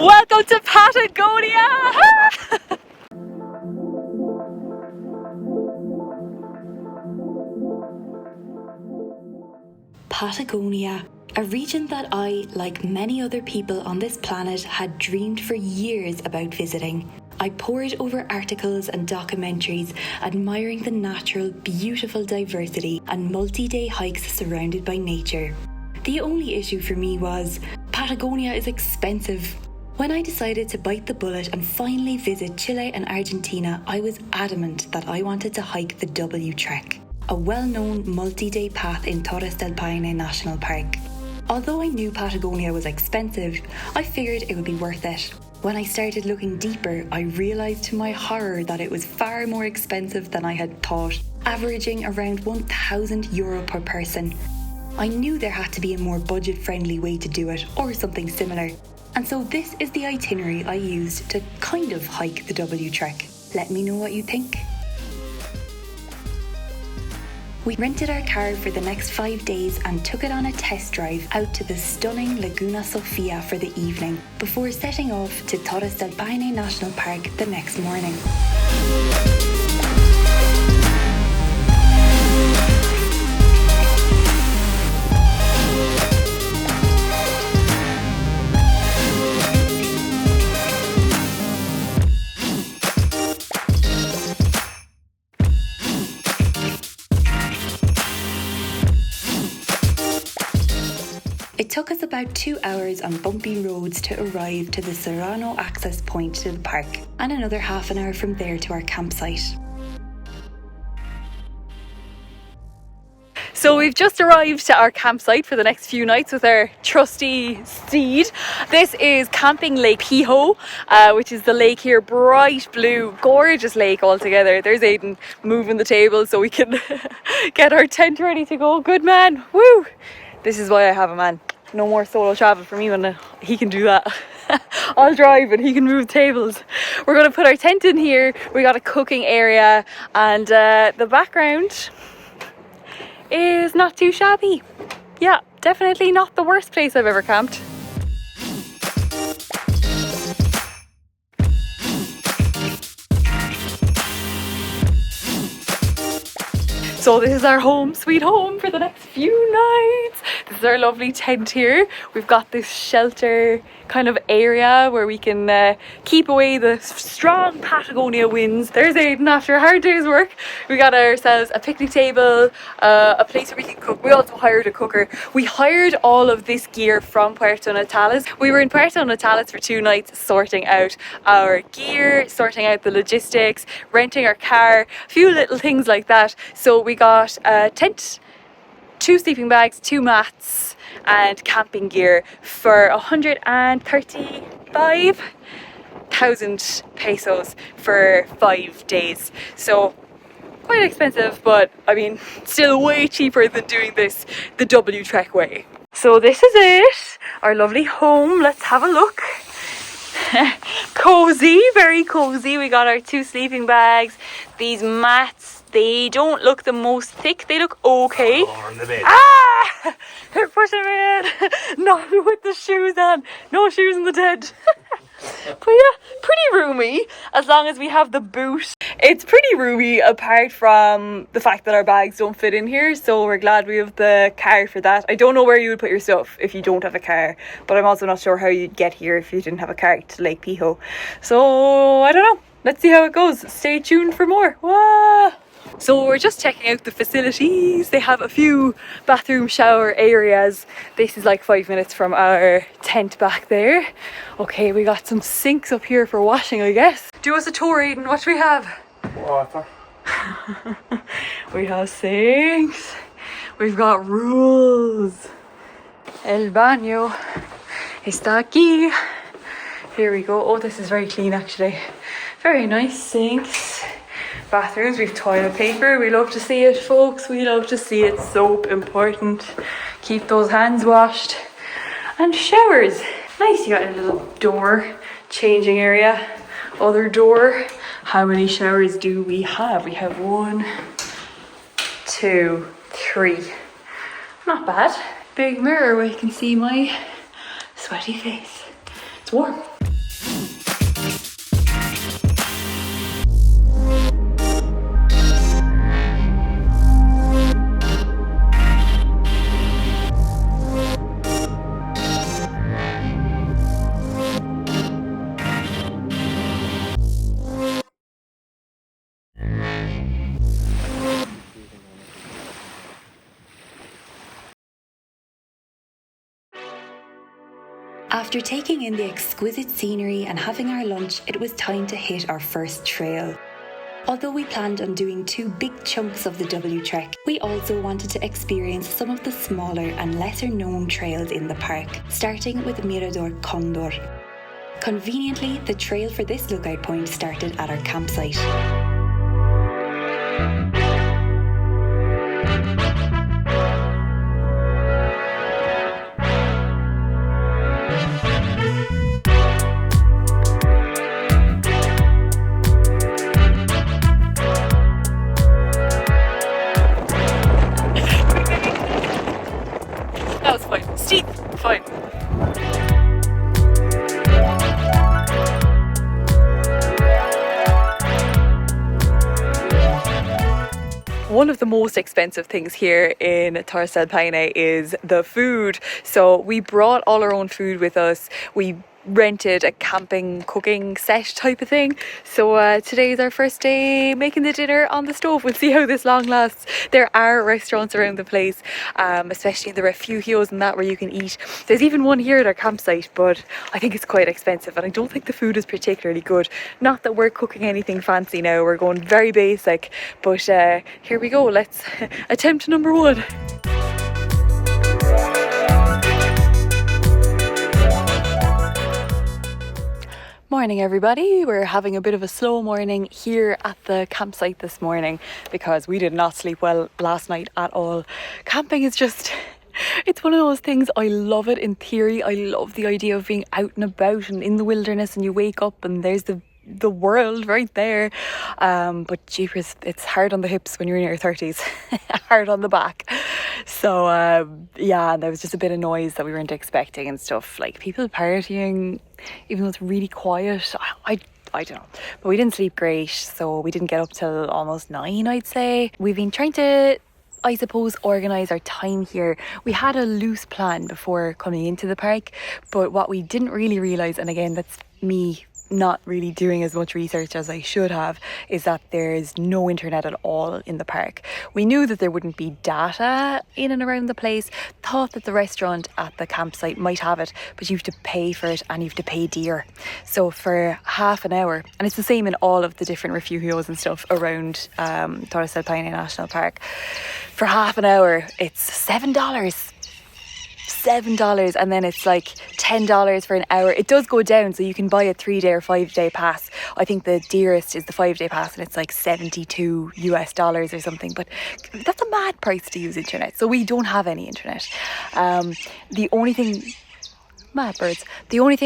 Welcome to Patagonia! Patagonia, a region that I, like many other people on this planet, had dreamed for years about visiting. I pored over articles and documentaries admiring the natural, beautiful diversity and multi-day hikes surrounded by nature. The only issue for me was, Patagonia is expensive. When I decided to bite the bullet and finally visit Chile and Argentina, I was adamant that I wanted to hike the W Trek, a well-known multi-day path in Torres del Paine National Park. Although I knew Patagonia was expensive, I figured it would be worth it. When I started looking deeper, I realised to my horror that it was far more expensive than I had thought, averaging around €1,000 per person. I knew there had to be a more budget-friendly way to do it, or something similar. And so this is the itinerary I used to kind of hike the W Trek. Let me know what you think. We rented our car for the next 5 days and took it on a test drive out to the stunning Laguna Sofia for the evening, before setting off to Torres del Paine National Park the next morning. It took us about 2 hours on bumpy roads to arrive to the Serrano access point to the park, and another half an hour from there to our campsite. So we've just arrived to our campsite for the next few nights with our trusty steed. This is Camping Lake Piho, which is the lake here, bright blue, gorgeous lake altogether. There's Aidan moving the table so we can get our tent ready to go. Good man, woo! This is why I have a man. No more solo travel for me when he can do that. I'll drive and he can move tables. We're going to put our tent in here. We got a cooking area, and the background is not too shabby. Yeah, definitely not the worst place I've ever camped. So this is our home, sweet home for the next few nights. This is our lovely tent here. We've got this shelter kind of area where we can keep away the strong Patagonia winds. There's Aidan after a hard day's work. We got ourselves a picnic table, a place where we can cook. We also hired a cooker. We hired all of this gear from Puerto Natales. We were in Puerto Natales for 2 nights sorting out our gear, sorting out the logistics, renting our car, a few little things like that. So we got a tent, 2 sleeping bags, 2 mats and camping gear for 135,000 pesos for 5 days. So quite expensive, but I mean still way cheaper than doing this the W Trek way. So this is it, our lovely home. Let's have a look. Cozy, very cozy. We got our 2 sleeping bags, these mats. They don't look the most thick, they look okay. On the bed. Ah! They're pushing me in. Not with the shoes on. No shoes in the tent. But yeah, pretty roomy as long as we have the boot. It's pretty roomy apart from the fact that our bags don't fit in here, so we're glad we have the car for that. I don't know where you would put your stuff if you don't have a car, but I'm also not sure how you'd get here if you didn't have a car to Lake Piho. So I don't know. Let's see how it goes. Stay tuned for more. Wah! So we're just checking out the facilities. They have a few bathroom shower areas. This is like 5 minutes from our tent back there. Okay, we got some sinks up here for washing, I guess. Do us a tour, Aidan. What do we have? Water. We have sinks. We've got rules. El baño está aquí. Here we go. Oh, this is very clean actually. Very nice sinks. Bathrooms, we've toilet paper. We love to see it, folks. We love to see it. Soap, important. Keep those hands washed. And showers. Nice, you got a little door, changing area, other door. How many showers do we have? We have 1, 2, 3. Not bad. Big mirror where you can see my sweaty face. It's warm. After taking in the exquisite scenery and having our lunch, it was time to hit our first trail. Although we planned on doing 2 big chunks of the W Trek, we also wanted to experience some of the smaller and lesser known trails in the park, starting with Mirador Condor. Conveniently, the trail for this lookout point started at our campsite. That was fine. Steep, fine. One of the most expensive things here in Torres del Paine is the food. So we brought all our own food with us. We rented a camping cooking set type of thing. So today is our first day making the dinner on the stove. We'll see how this long lasts. There are restaurants around the place, especially the refugios and that, where you can eat. There's even one here at our campsite, but I think it's quite expensive and I don't think the food is particularly good. Not that we're cooking anything fancy now, we're going very basic, but here we go. Let's attempt number 1. Morning everybody, we're having a bit of a slow morning here at the campsite this morning because we did not sleep well last night at all. Camping is just, it's one of those things. I love it in theory. I love the idea of being out and about and in the wilderness and you wake up and there's the world right there, but jeepers, it's hard on the hips when you're in your 30s, hard on the back. So yeah, there was just a bit of noise that we weren't expecting and stuff, like people partying, even though it's really quiet. I don't know, but we didn't sleep great, so we didn't get up till almost 9, I'd say. We've been trying to, I suppose, organise our time here. We had a loose plan before coming into the park, but what we didn't really realise, and again that's me not really doing as much research as I should have, is that there's no internet at all in the park. We knew that there wouldn't be data in and around the place, thought that the restaurant at the campsite might have it, but you have to pay for it and you have to pay dear. So for half an hour, and it's the same in all of the different refugios and stuff around Torres del Paine National Park, for half an hour it's $7, and then it's like $10 for an hour. It does go down, so you can buy a 3-day or 5-day pass. I think the dearest is the 5-day pass and it's like $72 or something, but that's a mad price to use internet. So we don't have any internet. The only thing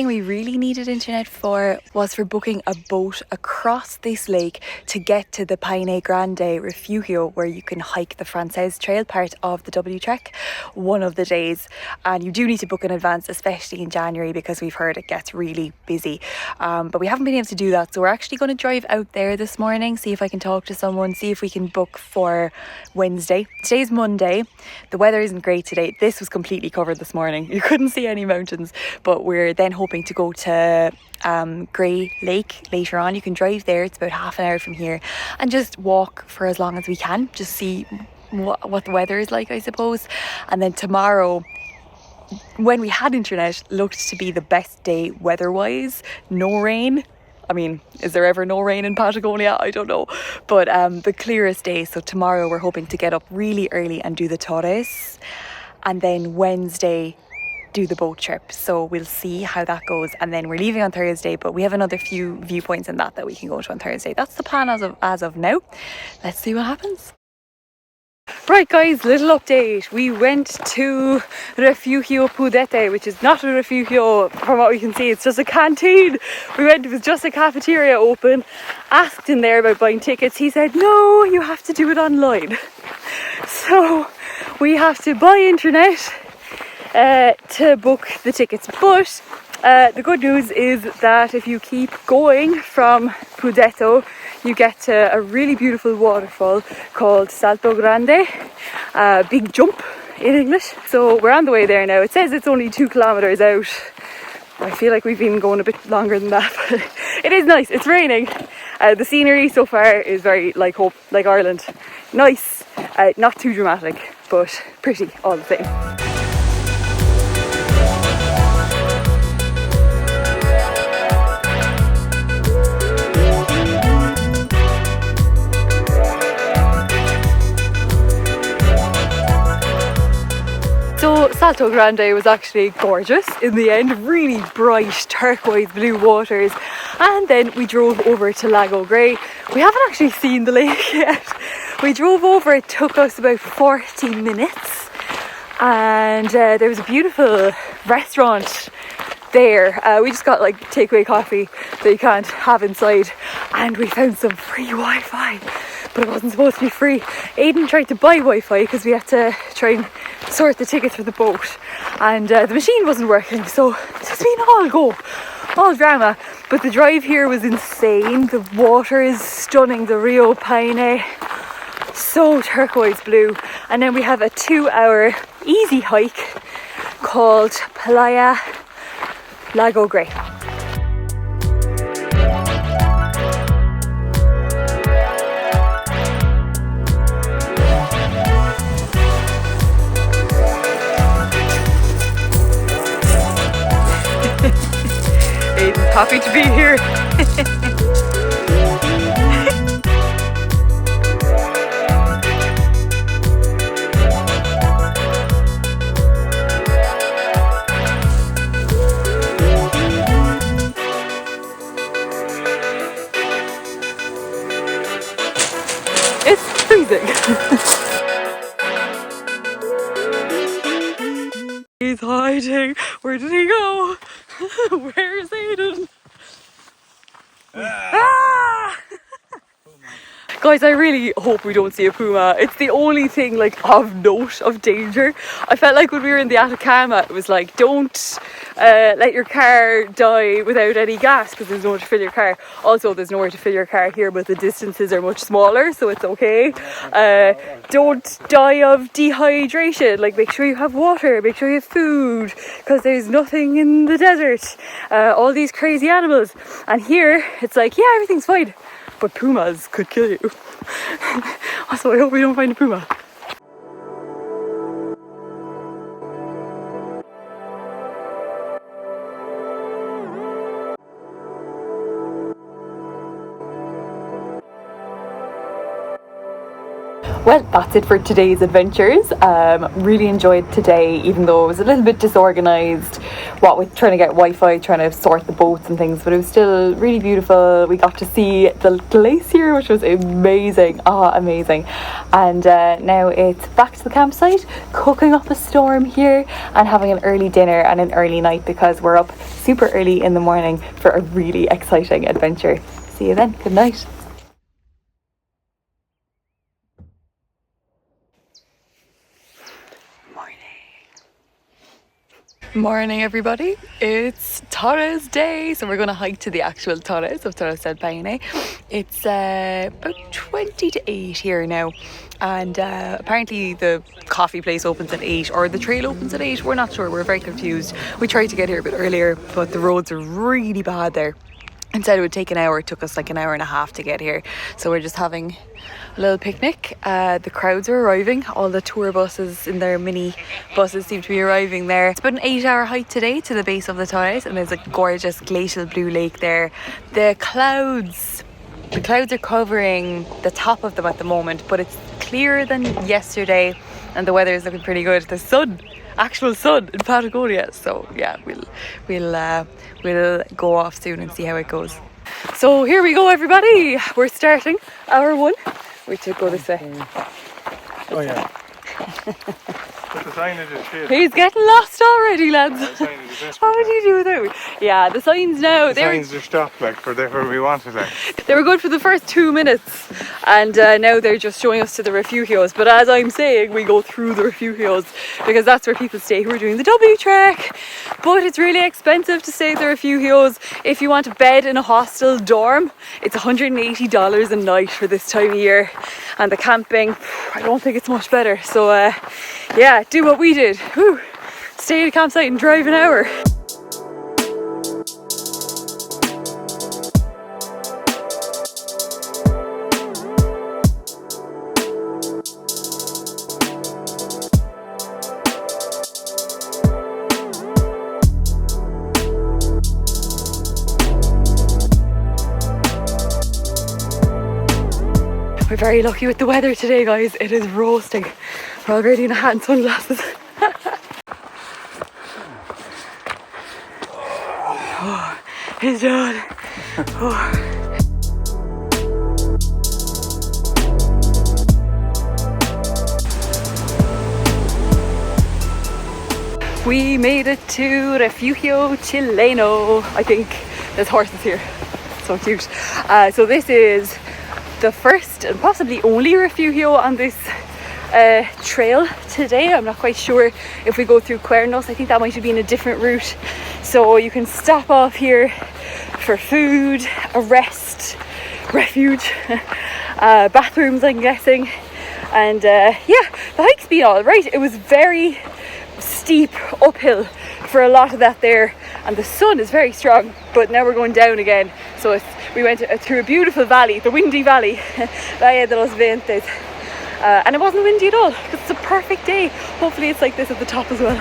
we really needed internet for was for booking a boat across this lake to get to the Paine Grande refugio, where you can hike the Frances Trail, part of the W Trek, one of the days. And you do need to book in advance, especially in January, because we've heard it gets really busy. But we haven't been able to do that, so we're actually going to drive out there this morning, see if I can talk to someone, see if we can book for Wednesday. Today's Monday. The weather isn't great today. This was completely covered this morning. You couldn't see any mountains. But we're then hoping to go to Grey Lake later on. You can drive there, it's about half an hour from here, and just walk for as long as we can, just see what the weather is like, I suppose. And then tomorrow, when we had internet, looked to be the best day weather-wise. No rain. I mean, is there ever no rain in Patagonia? I don't know. But the clearest day. So tomorrow we're hoping to get up really early and do the Torres. And then Wednesday, do the boat trip. So we'll see how that goes. And then we're leaving on Thursday, but we have another few viewpoints in that we can go to on Thursday. That's the plan as of now. Let's see what happens. Right guys, little update. We went to Refugio Pudete, which is not a refugio from what we can see, it's just a canteen. It was just a cafeteria open. Asked in there about buying tickets. He said, no, you have to do it online. So we have to buy internet to book the tickets. But the good news is that if you keep going from Pudeto, you get to a really beautiful waterfall called Salto Grande, big jump in English. So we're on the way there now. It says it's only 2 kilometers out. I feel like we've been going a bit longer than that, but it is nice. It's raining. The scenery so far is very like Ireland. Nice, not too dramatic, but pretty all the same. Salto Grande was actually gorgeous in the end, really bright turquoise blue waters. And then we drove over to Lago Grey. We haven't actually seen the lake yet. We drove over, it took us about 40 minutes, and there was a beautiful restaurant there. We just got like takeaway coffee that you can't have inside, and we found some free Wi-Fi, but it wasn't supposed to be free. Aidan tried to buy Wi-Fi because we had to try and sort the tickets for the boat, and the machine wasn't working, so it's just been all drama. But the drive here was insane. The water is stunning, the Rio Paine, so turquoise blue. And then we have a 2-hour easy hike called Playa Lago Grey. Aiden's happy to be here. It's freezing. He's hiding. Where did he go? Where is Aiden? Ah! Guys, I really hope we don't see a puma. It's the only thing like of note, of danger. I felt like when we were in the Atacama, it was like, don't let your car die without any gas, because there's nowhere to fill your car. Also, there's nowhere to fill your car here, but the distances are much smaller, so it's okay. Don't die of dehydration. Like, make sure you have water, make sure you have food, because there's nothing in the desert. All these crazy animals. And here, it's like, yeah, everything's fine, but pumas could kill you. Also, I hope we don't find a puma. Well, that's it for today's adventures. Really enjoyed today, even though it was a little bit disorganised, what with trying to get Wi-Fi, trying to sort the boats and things, but it was still really beautiful. We got to see the glacier, which was amazing. Amazing. And now it's back to the campsite, cooking up a storm here and having an early dinner and an early night, because we're up super early in the morning for a really exciting adventure. See you then. Good night. Morning everybody, it's Torres Day, so we're going to hike to the actual Torres of Torres del Paine. It's about 20 to 8 here now, and apparently the coffee place opens at 8 or the trail opens at 8, we're not sure, we're very confused. We tried to get here a bit earlier, but the roads are really bad there. Instead it would take an hour, it took us like an hour and a half to get here, so we're just having a little picnic. The crowds are arriving, all the tour buses in their mini buses seem to be arriving there. It's about an 8-hour hike today to the base of the Torres, and there's a gorgeous glacial blue lake there. The clouds are covering the top of them at the moment, but it's clearer than yesterday and the weather is looking pretty good. The sun, actual sun in Patagonia, so yeah, we'll go off soon and see how it goes. So here we go everybody, we're starting hour 1. We should go this way. Oh yeah. But the signage is shit. He's getting lost already, lads. How would you do that? Yeah, the signs now. The signs are stopped, like, for where we wanted, like. They were good for the first 2 minutes, and now they're just showing us to the refugios. But as I'm saying, we go through the refugios because that's where people stay who are doing the W trek. But it's really expensive to stay at the refugios. If you want a bed in a hostel dorm, it's $180 a night for this time of year. And the camping, I don't think it's much better. So yeah, do what we did. Whew. Stay at a campsite and drive an hour. We're very lucky with the weather today, guys. It is roasting. We're already in a hat and sunglasses. It's done. Oh. We made it to Refugio Chileno. I think there's horses here. So cute. So this is the first and possibly only refugio on this trail today. I'm not quite sure if we go through Cuernos. I think that might have been a different route. So you can stop off here for food, a rest, refuge, bathrooms I'm guessing. And yeah, the hike's been alright. It was very steep uphill for a lot of that there, and the sun is very strong, but now we're going down again. So we went through a beautiful valley, the windy valley, Valle de los Vientos, and it wasn't windy at all because it's a perfect day. Hopefully it's like this at the top as well.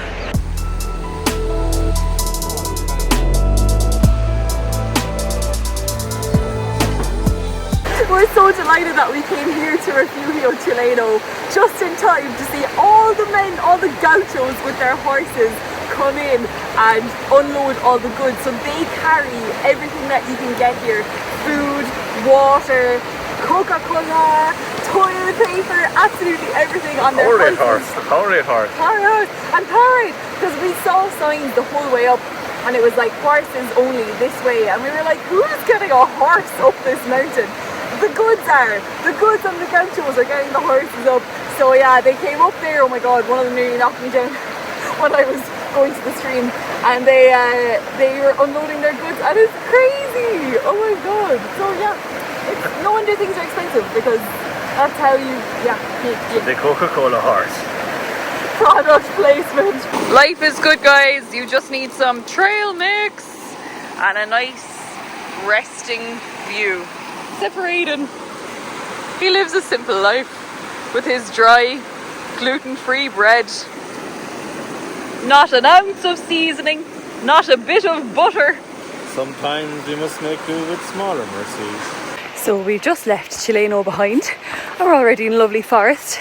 We're so delighted that we came here to Refugio Chileno just in time to see all the men, all the gauchos with their horses come in and unload all the goods. So they carry everything that you can get here: food, water, Coca-Cola, toilet paper, absolutely everything on their horses. The Powerade horse. Powerade and Powerade, because we saw signs the whole way up and it was like horses only this way, and we were like, who's getting a horse up this mountain? The goods and the gauchos are getting the horses up. So yeah, they came up there. Oh my god, one of them nearly knocked me down when I was going to the stream, and they were unloading their goods, and it's crazy. Oh my god. So yeah, no wonder things are expensive, because that's how you The Coca-Cola horse. Product placement. Life is good, guys. You just need some trail mix and a nice resting view. Separating. He lives a simple life with his dry, gluten-free bread. Not an ounce of seasoning, not a bit of butter. Sometimes we must make do with smaller mercies. So we've just left Chileno behind and we're already in a lovely forest.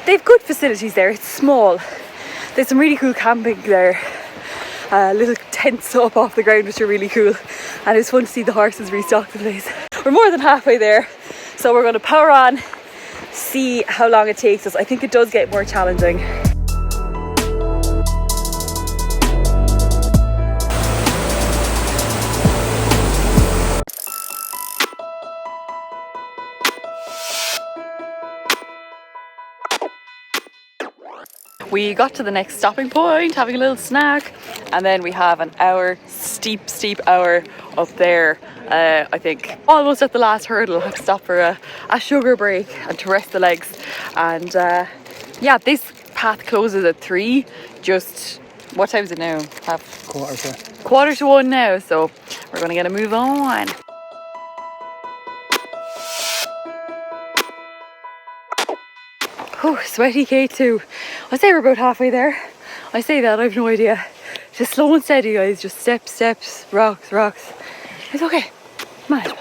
They've good facilities there, it's small. There's some really cool camping there. Little tents up off the ground which are really cool, and it's fun to see the horses restock the place. We're more than halfway there, so we're going to power on, see how long it takes us. I think it does get more challenging. We got to the next stopping point, having a little snack, and then we have an hour, steep hour up there. I think almost at the last hurdle. I have to stop for a sugar break and to rest the legs. And yeah, this path closes at 3. Just, what time is it now? Quarter to 1 now, so we're going to get a move on. Oh, sweaty K2. I say we're about halfway there. I say that, I have no idea. Just slow and steady, guys. Just steps, rocks. It's okay. Manageable.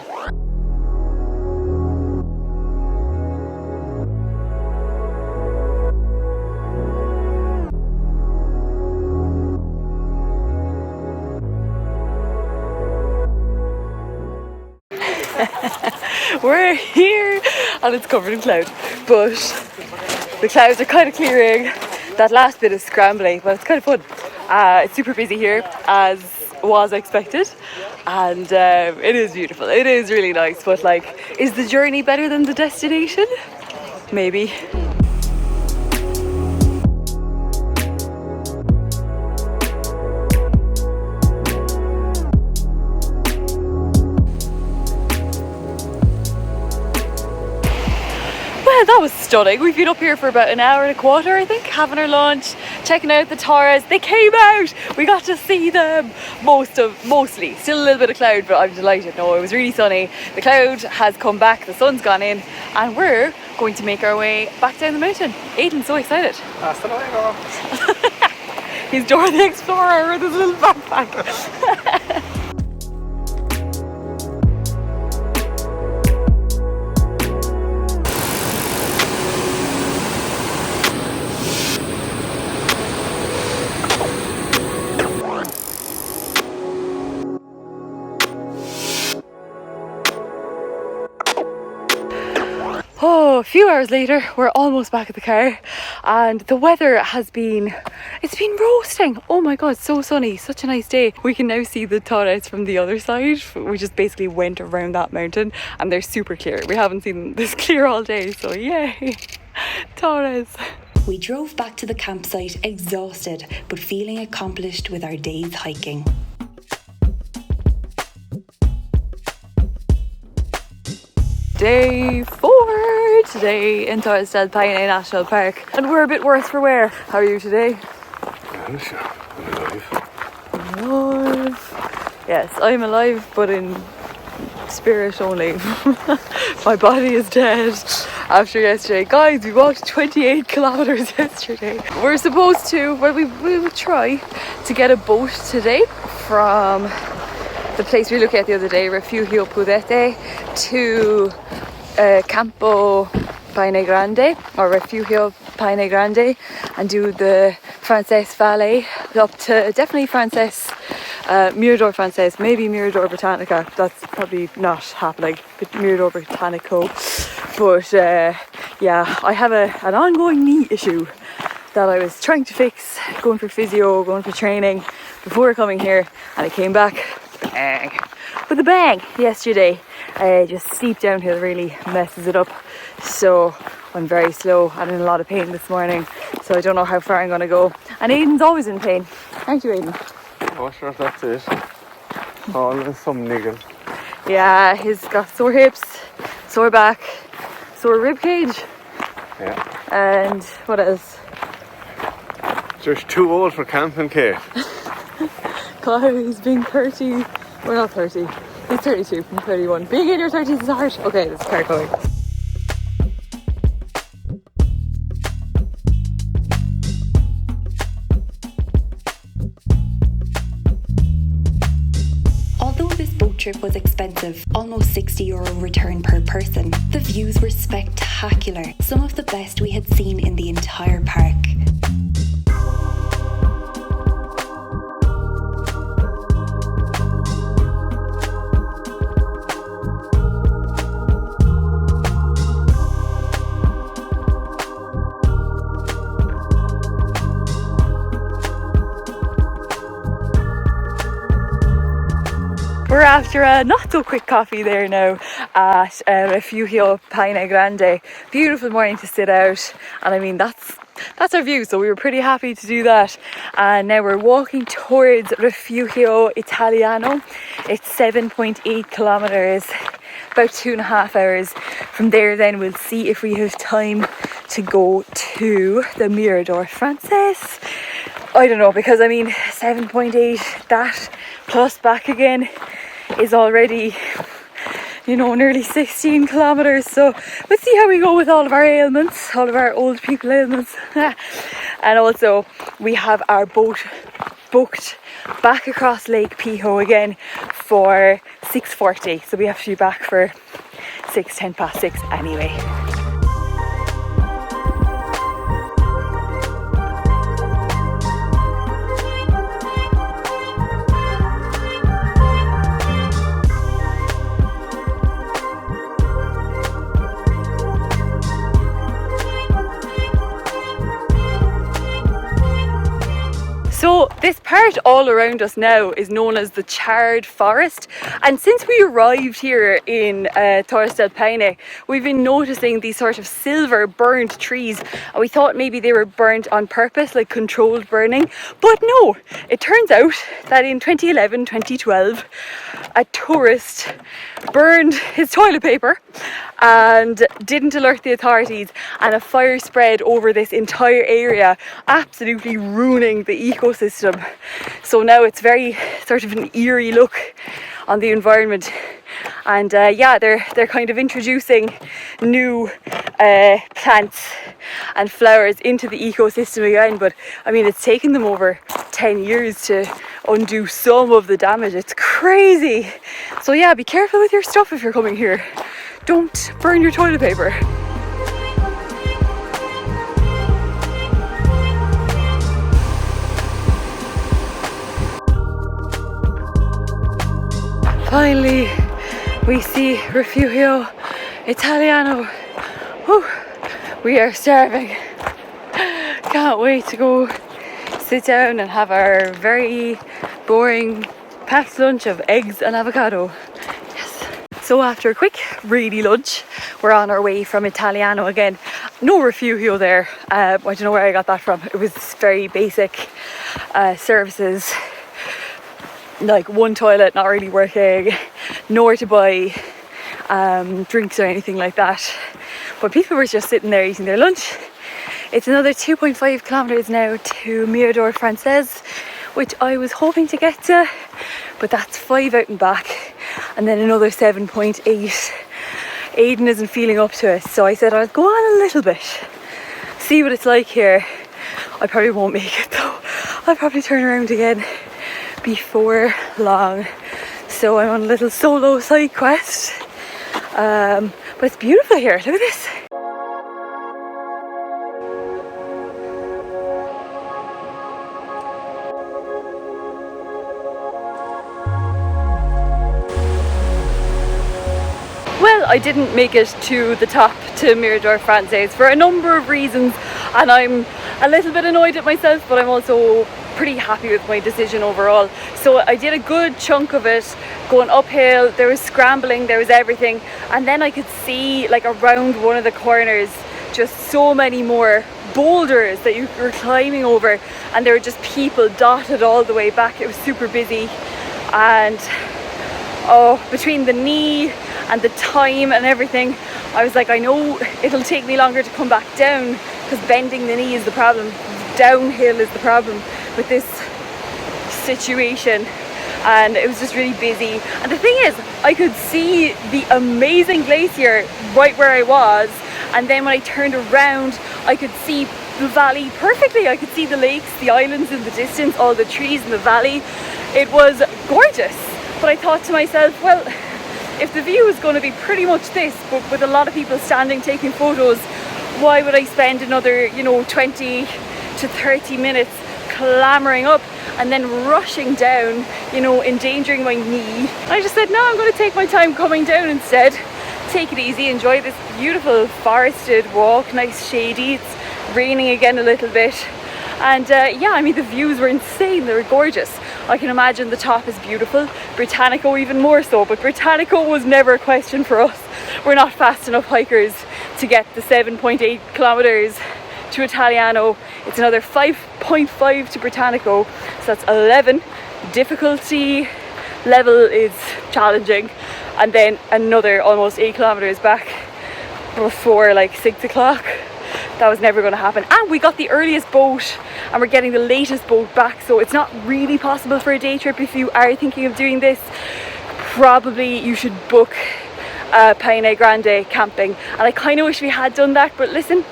We're here and it's covered in cloud, but the clouds are kind of clearing. That last bit is scrambling, but it's kind of fun. It's super busy here, as was expected, and it is beautiful. It is really nice, but like, is the journey better than the destination? Maybe. That was stunning. We've been up here for about an hour and a quarter, I think, having our lunch, checking out the Torres. They came out. We got to see them. Mostly. Still a little bit of cloud, but I'm delighted. No, it was really sunny. The cloud has come back, the sun's gone in, and we're going to make our way back down the mountain. Aidan's so excited. Hasta luego. He's Dora the Explorer with his little backpack. Oh, a few hours later, we're almost back at the car, and the weather has been, it's been roasting. Oh my god, so sunny, such a nice day. We can now see the Torres from the other side. We just basically went around that mountain and they're super clear. We haven't seen them this clear all day, so yay, Torres. We drove back to the campsite exhausted but feeling accomplished with our day's hiking. Day 4 today in Torres del Paine National Park, and we're a bit worse for wear. How are you today? Well, sure, I'm alive. Alive. Yes, I'm alive, but in spirit only. My body is dead after yesterday. Guys, we walked 28 kilometers yesterday. We're supposed to, well, we will try to get a boat today from the place we looked at the other day, Refugio Pudete, to Campo Paine Grande, or Refugio Paine Grande, and do the Frances Valley up to definitely Frances, Mirador Frances, maybe Mirador Britannica. That's probably not happening, but Mirador Britannico. But yeah, I have an ongoing knee issue that I was trying to fix, going for physio, going for training before coming here, and I came back with a bang yesterday. Just steep downhill really messes it up, so I'm very slow and in a lot of pain this morning, so I don't know how far I'm going to go. And Aiden's always in pain, aren't you, Aiden? Oh sure, that's it. All some niggle. Yeah, he's got sore hips, sore back, sore rib cage. Yeah. And what else? Just too old for camping, Kate. He's being 30, we're not 30, he's 32 from 31. Being in your 30s is hard. Okay, this car going. Although this boat trip was expensive, almost €60 return per person, the views were spectacular, some of the best we had seen in the entire park. We're after a not so quick coffee there now at Refugio Paine Grande. Beautiful morning to sit out, and I mean that's our view, so we were pretty happy to do that. And now we're walking towards Refugio Italiano. It's 7.8 kilometers, about 2.5 hours. From there then we'll see if we have time to go to the Mirador Frances. I don't know, because I mean 7.8, that plus back again is already, you know, nearly 16 kilometers. So we'll see how we go with all of our ailments, all of our old people ailments. And also we have our boat booked back across Lake Piho again for 6:40, so we have to be back for 10 past 6 anyway. So this part all around us now is known as the charred forest, and since we arrived here in Torres del Paine, we've been noticing these sort of silver burnt trees, and we thought maybe they were burnt on purpose, like controlled burning, but no, it turns out that in 2011-2012 a tourist burned his toilet paper and didn't alert the authorities, and a fire spread over this entire area, absolutely ruining the ecosystem. So now it's very sort of an eerie look on the environment, and yeah, they're kind of introducing new plants and flowers into the ecosystem again, but I mean it's taken them over 10 years to undo some of the damage. It's crazy. So yeah, be careful with your stuff if you're coming here. Don't burn your toilet paper. Finally, we see Refugio Italiano. Whew, we are starving. Can't wait to go sit down and have our very boring packed lunch of eggs and avocado. Yes. So after a quick, really lunch, we're on our way from Italiano again. No refugio there. I don't know where I got that from. It was very basic services, like one toilet not really working, nowhere to buy drinks or anything like that. But people were just sitting there eating their lunch. It's another 2.5 kilometers now to Mirador Francés, which I was hoping to get to, but that's 5 out and back, and then another 7.8. Aidan isn't feeling up to it, so I said I'll go on a little bit, see what it's like here. I probably won't make it though. I'll probably turn around again before long. So I'm on a little solo side quest, but it's beautiful here. Look at this. Well, I didn't make it to the top, to Mirador Francés, for a number of reasons, and I'm a little bit annoyed at myself, but I'm also pretty happy with my decision overall. So I did a good chunk of it going uphill. There was scrambling, there was everything, and then I could see, like, around one of the corners just so many more boulders that you were climbing over, and there were just people dotted all the way back. It was super busy, and between the knee and the time and everything, I was like, I know it'll take me longer to come back down, because bending the knee is the problem, downhill is the problem with this situation. And it was just really busy, and the thing is, I could see the amazing glacier right where I was, and then when I turned around I could see the valley perfectly. I could see the lakes, the islands in the distance, all the trees in the valley. It was gorgeous. But I thought to myself, well, if the view is going to be pretty much this, but with a lot of people standing taking photos, why would I spend another, 20 to 30 minutes clambering up and then rushing down, endangering my knee? I just said, no, I'm going to take my time coming down instead. Take it easy, enjoy this beautiful forested walk, nice shady. It's raining again a little bit. And the views were insane, they were gorgeous. I can imagine the top is beautiful, Britannico even more so, but Britannico was never a question for us. We're not fast enough hikers to get the 7.8 kilometers to Italiano. It's another 5.5 to Britannico, so that's 11. Difficulty level is challenging, and then another almost 8 kilometers back before like 6 o'clock. That was never going to happen. And we got the earliest boat, and we're getting the latest boat back, so it's not really possible for a day trip. If you are thinking of doing this, probably you should book Paine Grande camping. And I kind of wish we had done that, but listen,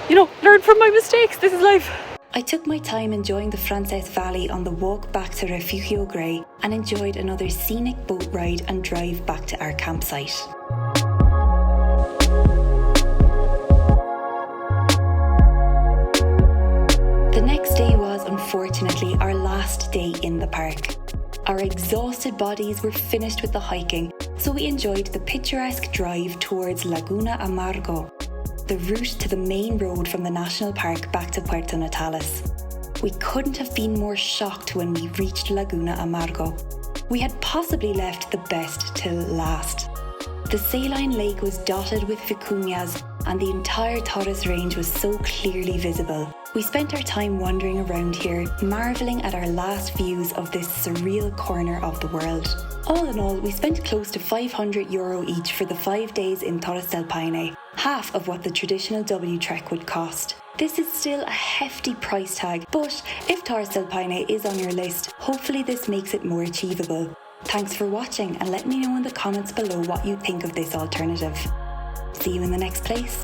learn from my mistakes. This is life. I took my time enjoying the Francés Valley on the walk back to Refugio Grey, and enjoyed another scenic boat ride and drive back to our campsite. The next day was unfortunately our last day in the park. Our exhausted bodies were finished with the hiking, so we enjoyed the picturesque drive towards Laguna Amargo, the route to the main road from the national park back to Puerto Natales. We couldn't have been more shocked when we reached Laguna Amargo. We had possibly left the best till last. The saline lake was dotted with vicuñas, and the entire Torres range was so clearly visible. We spent our time wandering around here, marvelling at our last views of this surreal corner of the world. All in all, we spent close to €500 each for the 5 days in Torres del Paine, half of what the traditional W trek would cost. This is still a hefty price tag, but if Torres del Paine is on your list, hopefully this makes it more achievable. Thanks for watching, and let me know in the comments below what you think of this alternative. See you in the next place.